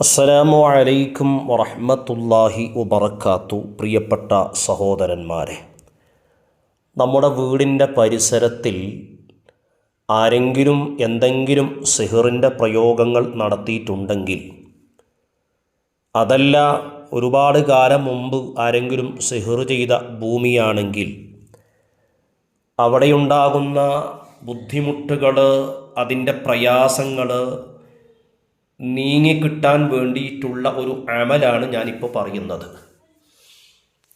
അസ്സലാമു അലൈക്കും വറഹ്മത്തുള്ളാഹി വബറകാതുഹു. പ്രിയപ്പെട്ട സഹോദരന്മാരെ, നമ്മുടെ വീടിൻ്റെ പരിസരത്തിൽ ആരെങ്കിലും എന്തെങ്കിലും സിഹറിൻ്റെ പ്രയോഗങ്ങൾ നടത്തിയിട്ടുണ്ടെങ്കിൽ, അതല്ല ഒരുപാട് കാലം മുമ്പ് ആരെങ്കിലും സിഹർ ചെയ്ത ഭൂമിയാണെങ്കിൽ, അവിടെയുണ്ടാകുന്ന ബുദ്ധിമുട്ടുകൾ, അതിൻ്റെ പ്രയാസങ്ങൾ നീങ്ങിക്കിട്ടാൻ വേണ്ടിയിട്ടുള്ള ഒരു അമലാണ് ഞാനിപ്പോൾ പറയുന്നത്.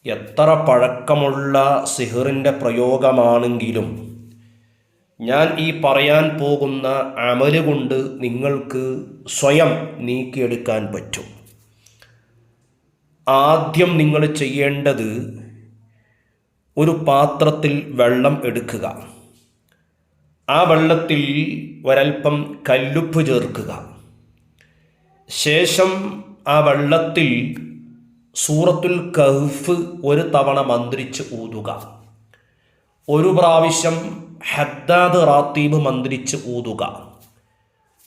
എത്ര പഴക്കമുള്ള സിഹറിൻ്റെ പ്രയോഗമാണെങ്കിലും ഞാൻ ഈ പറയാൻ പോകുന്ന അമല് കൊണ്ട് നിങ്ങൾക്ക് സ്വയം നീക്കിയെടുക്കാൻ പറ്റും. ആദ്യം നിങ്ങൾ ചെയ്യേണ്ടത്, ഒരു പാത്രത്തിൽ വെള്ളം എടുക്കുക. ആ വെള്ളത്തിൽ ഒരൽപ്പം കല്ലുപ്പ് ചേർക്കുക. ശേഷം ആ വെള്ളത്തിൽ സൂറത്തുൽ കഹ്ഫ് ഒരു തവണ മന്ത്രിച്ച് ഊതുക. ഒരു പ്രാവശ്യം ഹദ്ദാദ് റാത്തീബ് മന്ത്രിച്ച് ഊതുക.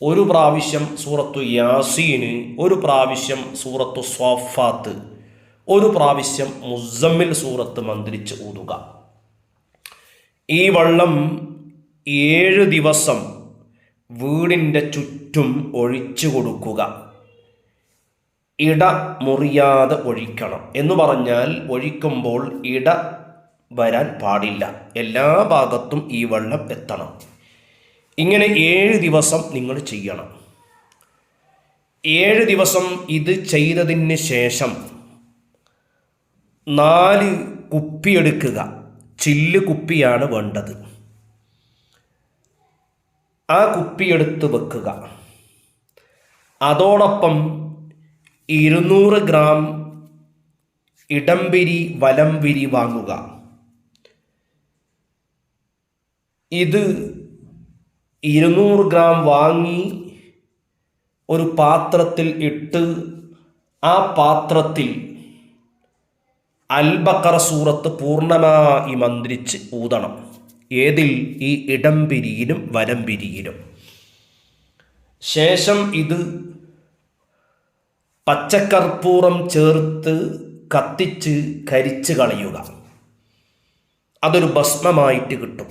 ഒരു പ്രാവശ്യം സൂറത്തു യാസീന്, ഒരു പ്രാവശ്യം സൂറത്തു സ്വാഫാത്ത്, ഒരു പ്രാവശ്യം മുസമ്മിൽ സൂറത്ത് മന്ത്രിച്ച് ഊതുക. ഈ വെള്ളം 7 ദിവസം വീടിൻ്റെ ചുറ്റും ഒഴിച്ചു കൊടുക്കുക. ഇട മുറിയാതെ ഒഴിക്കണം. എന്ന് പറഞ്ഞാൽ ഒഴിക്കുമ്പോൾ ഇട വരാൻ പാടില്ല. എല്ലാ ഭാഗത്തും ഈ വെള്ളം എത്തണം. ഇങ്ങനെ 7 ദിവസം നിങ്ങൾ ചെയ്യണം. 7 ദിവസം ഇത് ചെയ്തതിന് ശേഷം 4 കുപ്പി എടുക്കുക. ചില്ല് കുപ്പിയാണ് വേണ്ടത്. ആ കുപ്പി എടുത്ത് വെക്കുക. അതോടൊപ്പം 200 ഗ്രാം ഇടംപിരി വലംപിരി വാങ്ങുക. ഇത് 200 ഗ്രാം വാങ്ങി ഒരു പാത്രത്തിൽ ഇട്ട്, ആ പാത്രത്തിൽ അൽ ബഖറ സൂറത്ത് പൂർണ്ണമായി മന്ത്രിച്ച് ഊതണം. ഏതിൽ? ഈ ഇടംപിരിയിലും വലംപിരിയിലും. ശേഷം ഇത് പച്ചക്കർപ്പൂരം ചേർത്ത് കത്തിച്ച് കരിച്ച് കളയുക. അതൊരു ഭസ്മമായിട്ട് കിട്ടും.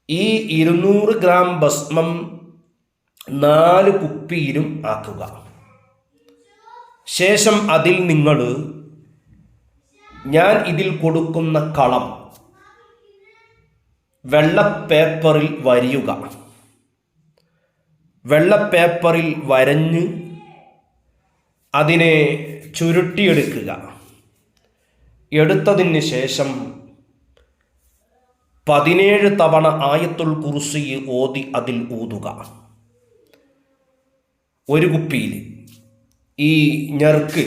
ഈ 200 ഗ്രാം ഭസ്മം 4 കുപ്പിയിലും ആക്കുക. ശേഷം അതിൽ നിങ്ങൾ, ഞാൻ ഇതിൽ കൊടുക്കുന്ന കളം വെള്ള പേപ്പറിൽ വരയുക. വെള്ള പേപ്പറിൽ വരഞ്ഞ് അതിനെ ചുരുട്ടിയെടുക്കുക. എടുത്തതിന് ശേഷം 17 തവണ ആയത്തുൽ കുർസി ഓതി അതിൽ ഊതുക. ഒരു കുപ്പിയിൽ ഈ ഞെർക്ക്,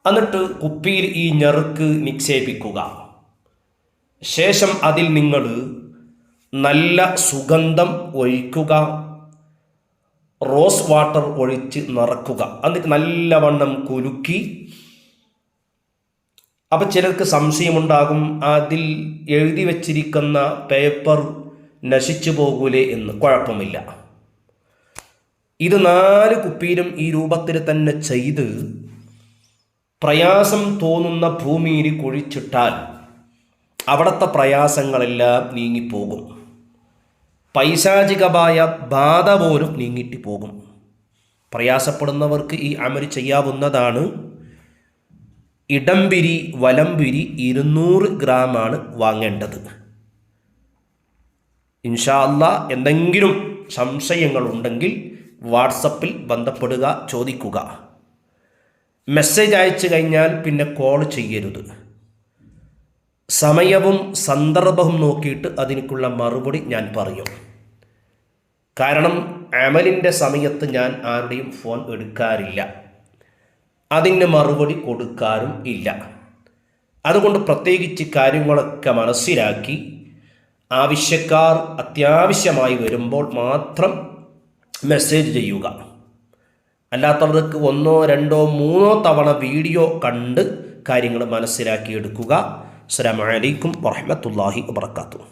എന്നിട്ട് കുപ്പിയിൽ ഈ ഞെർക്ക് നിക്ഷേപിക്കുക. ശേഷം അതിൽ നിങ്ങൾ നല്ല സുഗന്ധം ഒഴിക്കുക. റോസ് വാട്ടർ ഒഴിച്ച് നിറക്കുക. എന്നിട്ട് നല്ലവണ്ണം കുലുക്കി. അപ്പം ചിലർക്ക് സംശയമുണ്ടാകും, അതിൽ എഴുതി വച്ചിരിക്കുന്ന പേപ്പർ നശിച്ചു പോകൂലേ എന്ന്. കുഴപ്പമില്ല. ഇത് 4 കുപ്പിയിലും ഈ രൂപത്തിൽ തന്നെ ചെയ്ത് പ്രയാസം തോന്നുന്ന ഭൂമിയിൽ കുഴിച്ചിട്ടാൽ അവിടുത്തെ പ്രയാസങ്ങളെല്ലാം നീങ്ങിപ്പോകും. പൈശാചികമായ ബാധ പോലും നീങ്ങിയിട്ട് പോകും. പ്രയാസപ്പെടുന്നവർക്ക് ഈ അമല് ചെയ്യാവുന്നതാണ്. ഇടംപിരി വലംപിരി 200 ഗ്രാമാണ് വാങ്ങേണ്ടത്. ഇൻഷാ അല്ലാഹ് എന്തെങ്കിലും സംശയങ്ങളുണ്ടെങ്കിൽ വാട്സപ്പിൽ ബന്ധപ്പെടുക, ചോദിക്കുക. മെസ്സേജ് അയച്ചു കഴിഞ്ഞാൽ പിന്നെ കോൾ ചെയ്യരുത്. സമയവും സന്ദർഭവും നോക്കിയിട്ട് അതിനുള്ള മറുപടി ഞാൻ പറയും. കാരണം അമലിൻ്റെ സമയത്ത് ഞാൻ ആരുടെയും ഫോൺ എടുക്കാറില്ല, അതിന് മറുപടി കൊടുക്കാറും ഇല്ല. അതുകൊണ്ട് പ്രത്യേകിച്ച് കാര്യങ്ങളൊക്കെ മനസ്സിലാക്കി ആവശ്യക്കാർ അത്യാവശ്യമായി വരുമ്പോൾ മാത്രം മെസ്സേജ് ചെയ്യുക. അല്ലാത്തവർക്ക് 1, 2, 3 തവണ വീഡിയോ കണ്ട് കാര്യങ്ങൾ മനസ്സിലാക്കിയെടുക്കുക. അസ്സലാമു അലൈക്കും വറഹ്മത്തുള്ളാഹി വബറകാതുഹു.